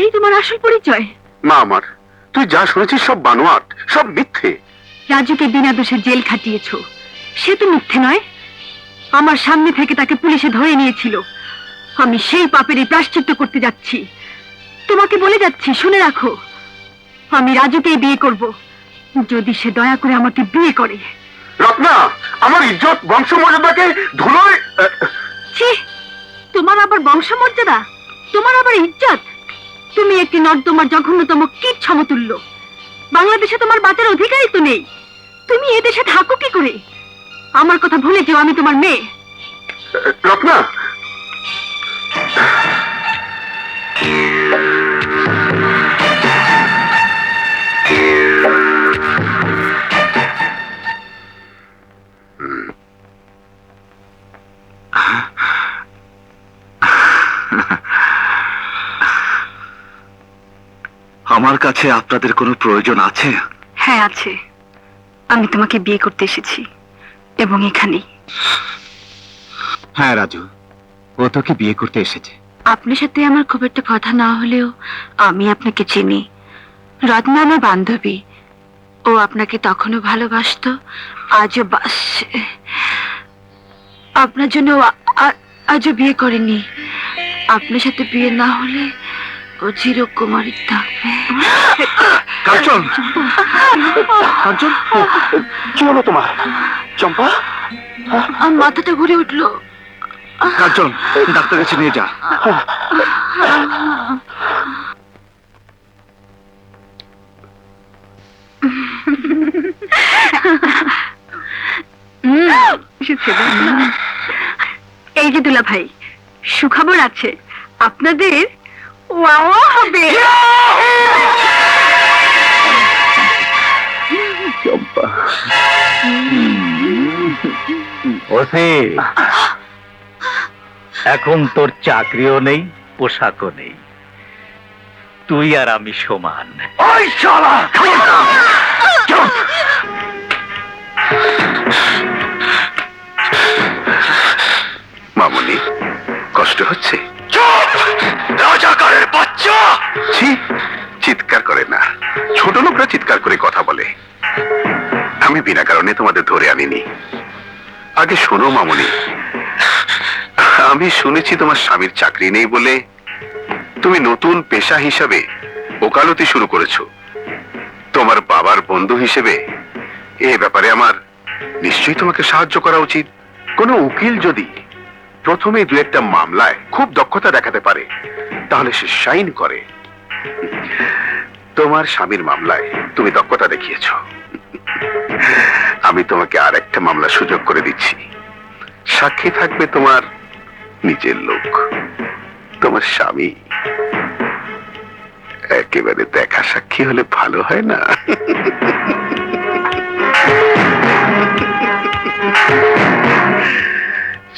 এটাই তোমার আসল পরিচয়? মা আমার, তুই যা শুনেছিস সব বানোয়াট, সব মিথ্যে। রাজুকে বিনা দোষে জেল খাটিয়েছো, সে তো মিথ্যে নয়। আমার সামনে থেকে তাকে পুলিশে ধরে নিয়েছিল। আমি সেই পাপেরই প্রায়শ্চিত্ত করতে যাচ্ছি। তোমাকে বলে যাচ্ছি, শুনে রাখো, আমি রাজুকেই বিয়ে করব, যদি সে দয়া করে আমাকে বিয়ে করে। রত্না, আমার ইজ্জত বংশমর্যাদাকে ধুলোয়। ছি, তোমার আবার বংশমর্যাদা, তোমার আবার ইজ্জত? তুমি একটি নর্দমার জঘন্যতম কীট সমতুল্য। বাংলাদেশে তোমার বাঁচার অধিকারই তো নেই। তুমি এদেশে থাকো কি করে? আমার কথা ভুলে যেও, আমি তোমার মেয়ে। রত্না, আমার কাছে আপনাদের কোনো প্রয়োজন আছে? হ্যাঁ আছে, আমি তোমাকে বিয়ে করতে এসেছি, এবং এখানেই। হ্যাঁ রাজু, ও তোকে বিয়ে করতে এসেছে। আপনার সাথে আমার খুব একটা কথা না হলেও আমি আপনাকে চিনি। রত্না আমার বান্ধবী, ও আপনাকে তখনও ভালোবাসতো, আজও বাসছে। আপনার জন্য আজও বিয়ে করেনি। আপনার সাথে বিয়ে না হলে ও চিরকুমারী থাকবে। কাঞ্চন, কাঞ্চন, কি হলো তোমার? চম্পা, আমার মাথাটা ঘুরে উঠলো। কাঞ্চন, ডাক্তার কাছে নিয়ে যা। এই যে দুলা ভাই, সুখবর আছে, আপনাদের ওয়াও হবে। চম্পা, ওসে, এখন তোর চাকরিও নেই, পোশাকও নেই, তুই আর আমি সমান। ওই শালা! মামুনি, কষ্ট হচ্ছে? রাজাকারের বাচ্চা! ছি, চিৎকার করে না, ছোট লোকরা চিৎকার করে কথা বলে। আমি বিনা কারণে তোমাদের ধরে আনিনি। আগে শোনো মামুনি, আমি শুনেছি তোমার স্বামীর চাকরি নেই বলে তুমি নতুন পেশা হিসাবে ওকালতি শুরু করেছো। তোমার বাবার বন্ধু হিসেবে এ ব্যাপারে আমার নিশ্চয়ই তোমাকে সাহায্য করা উচিত। কোনো উকিল যদি প্রথমে দু একটা মামলায় খুব দক্ষতা দেখাতে পারে, তাহলে সে সাইন করে। তোমার স্বামীর মামলায় তুমি দক্ষতা দেখিয়েছো, আমি তোমাকে আর একটা মামলা সুযোগ করে দিচ্ছি। সাক্ষী থাকবে তোমার নিজের লোক, তোমার স্বামী। একেবারে দেখা সাক্ষী হলে ভালো হয় না?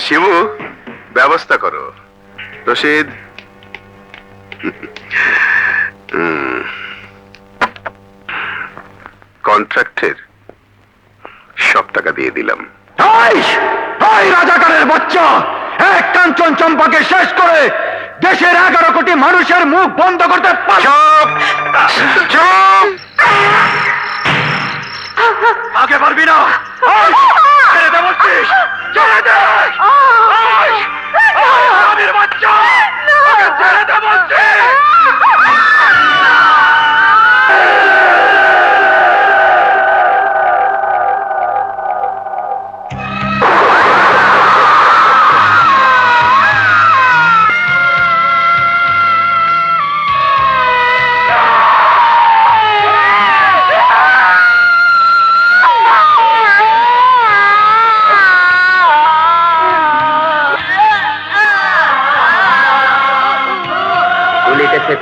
শিবু, ব্যবস্থা করো। রশিদ, কন্ট্রাক্টের সব টাকা দিয়ে দিলাম। রাজাকারের বাচ্চা, এক কাঞ্চন চম্পাকে শেষ করে দেশের 11 কোটি মানুষের মুখ বন্ধ করতে আগে পারবি না। ছেড়ে দে বলছিস, ছেড়ে দে। বাচ্চা, ছেড়ে দে বলছিস।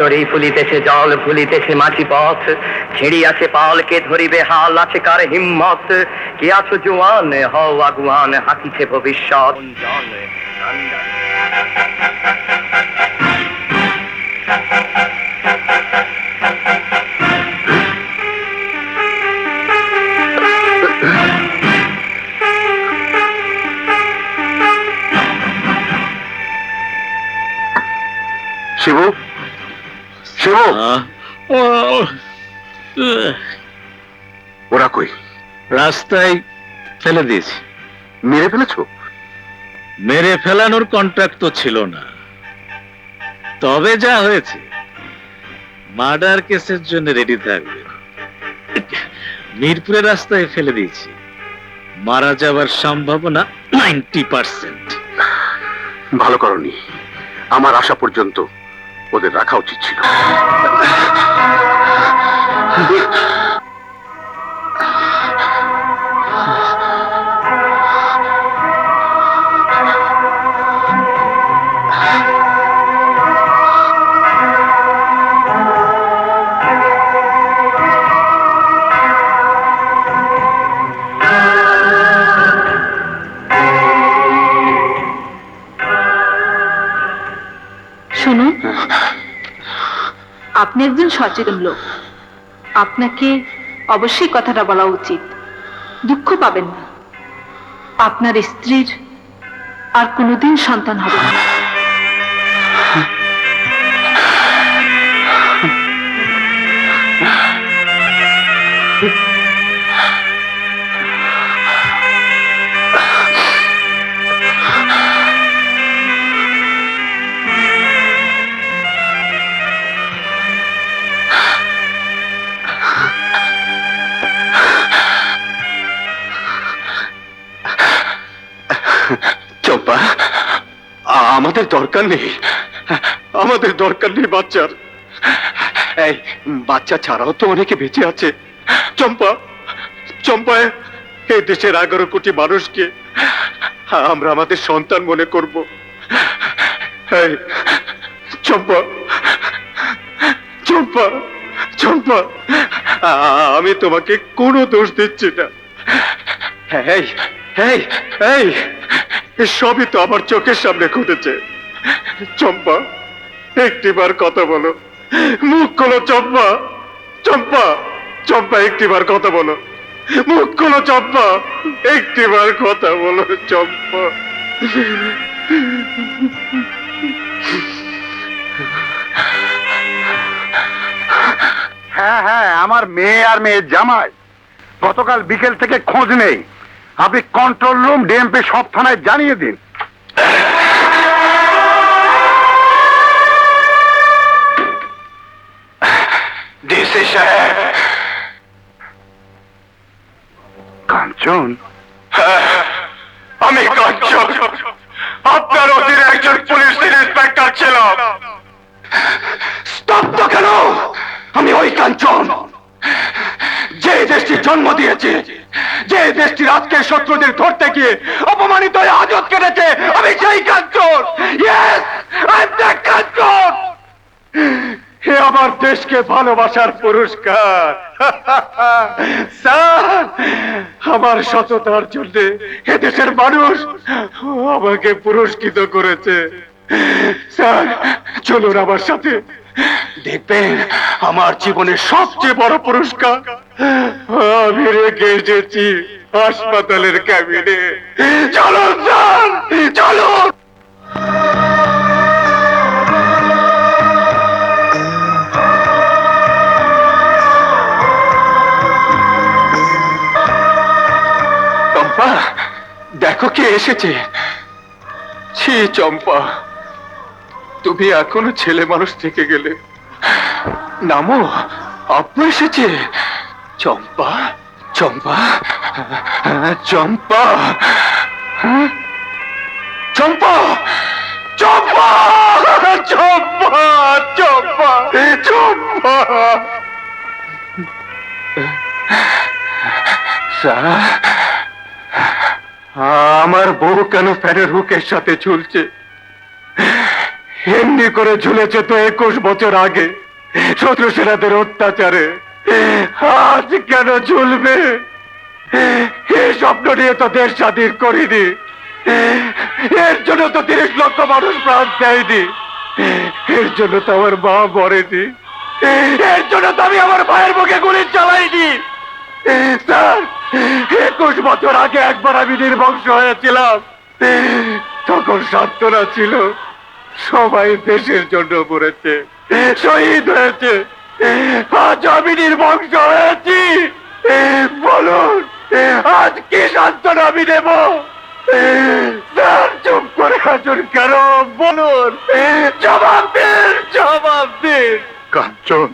তরি ফুলিতেছে জল, ফুলিতেছে মাছি পথ, ছিড়িয়াছে পালকে ধরিবে হাল, আছে কার হিম্মত? কে আছো জোয়ান, হও আগুয়ান, হাকিছে ভবিষ্যৎ। শিবু, সেবক ওরা কই? রাস্তায় ফেলে দিয়েছি। মেরে ফেলেছো? মেরে ফেলানোর কন্ট্রাক্ট তো ছিল না, তবে যা হয়েছে মার্ডার কেসের জন্য রেডি থাকবে। মিরপুরের রাস্তায় ফেলে দিয়েছি, মারা যাওয়ার সম্ভাবনা 90%। ভালো করনি, আমার আসা পর্যন্ত ওদের রাখা উচিত ছিল। শুনুন, আপনি একজন সচেতন লোক, আপনাকে অবশ্যই কথাটা বলা উচিত। দুঃখ পাবেন না, আপনার স্ত্রীর আর কোনোদিন সন্তান হবে না। চম্পা, আমাদের দরকার নেই, আমাদের দরকার নেই বাচ্চার। এই বাচ্চা ছাড়াও তো অনেকে বেঁচে আছে। চম্পা, চম্পা, এই দেশের 11 কোটি মানুষকে আমরা আমাদের সন্তান মনে করব। এই চম্পা, চম্পা, চম্পা, আমি তোমাকে কোনো দোষ দিচ্ছি না। এই এই এই সবই তো আমার চোখের সামনে ঘটেছে। চম্পা, একটিবার কথা বলো, মুখ খোলো চম্পা, চম্পা, চম্পা, একটিবার কথা বলো, মুখ খোলো চম্পা, একটিবার কথা বলো চম্পা। হ্যাঁ হ্যাঁ, আমার মেয়ে আর মেয়ের জামাই গতকাল বিকেল থেকে খোঁজ নেই। আপনি কন্ট্রোল রুম, ডিএমপি সব থানায় জানিয়ে দিন। ডিসি সাহেব। কাঞ্চন? আমি কাঞ্চন, আপনার অধীনে একজন পুলিশ ইন্সপেক্টর ছিলাম। স্তব্ধ কেন? আমি ওই কাঞ্চন, যে দেশটির জন্ম দিয়েছে, যে দেশটির আজকের শত্রুদের ধরতে গিয়ে অপমানিত হয়ে আজত কেটেছে, আমি সেই কাঞ্চন। ইয়েস, আই এম দ্যাট কাঞ্চন। হে আমার দেশকে ভালোবাসার পুরস্কার। স্যার, আমার সততার জন্য এ দেশের মানুষ আমাকে পুরস্কৃত করেছে। স্যার, চলুন আমার সাথে, দেখবেন আমার জীবনের সবচেয়ে বড় পুরস্কার আমি রেখে এসেছি হাসপাতালের ক্যাবিনে। চলুন স্যার, চলুন। চম্পা, দেখো কে এসেছে। ছি চম্পা, তুমি এখনো ছেলে মানুষ থেকে গেলে। নামো, আপু এসেছে। চম্পা, চম্পা, চম্পা, চম্পা, চম্পা, চম্পা, চম্পা, চম্পা। স্যার, আমার বউ কেন ফ্যানের হুকের সাথে ঝুলছে? এমনি করে ঝুলেছে তো 21 বছর আগে শত্রু সেনাদের অত্যাচারে। আজ কেন ঝুলবে? এই স্বপ্ন নিয়ে তো দেশ স্বাধীন করিনি, এর জন্য তো 30 লক্ষ মানুষ প্রাণ দেয়নি, এর জন্য তো আমার মা মরেনি, এর জন্য তো আমি আমার ভাইয়ের মুখে গুলি চালাইনি। স্যার, 21 বছর আগে একবার আমি নির্বংশ হয়েছিলাম, তখন সান্ত্বনা ছিল, সবাই দেশের জন্য মরেছে। শহীদ হয়েছে, আজ আমি নির্বংশ হয়েছি। বলুন, আজ কি সান্ত্বনা আমি নেব? স্যার, চুপ করে আছেন কেন? বলুন, জবাব দিন, জবাব দিন। কাঞ্চন,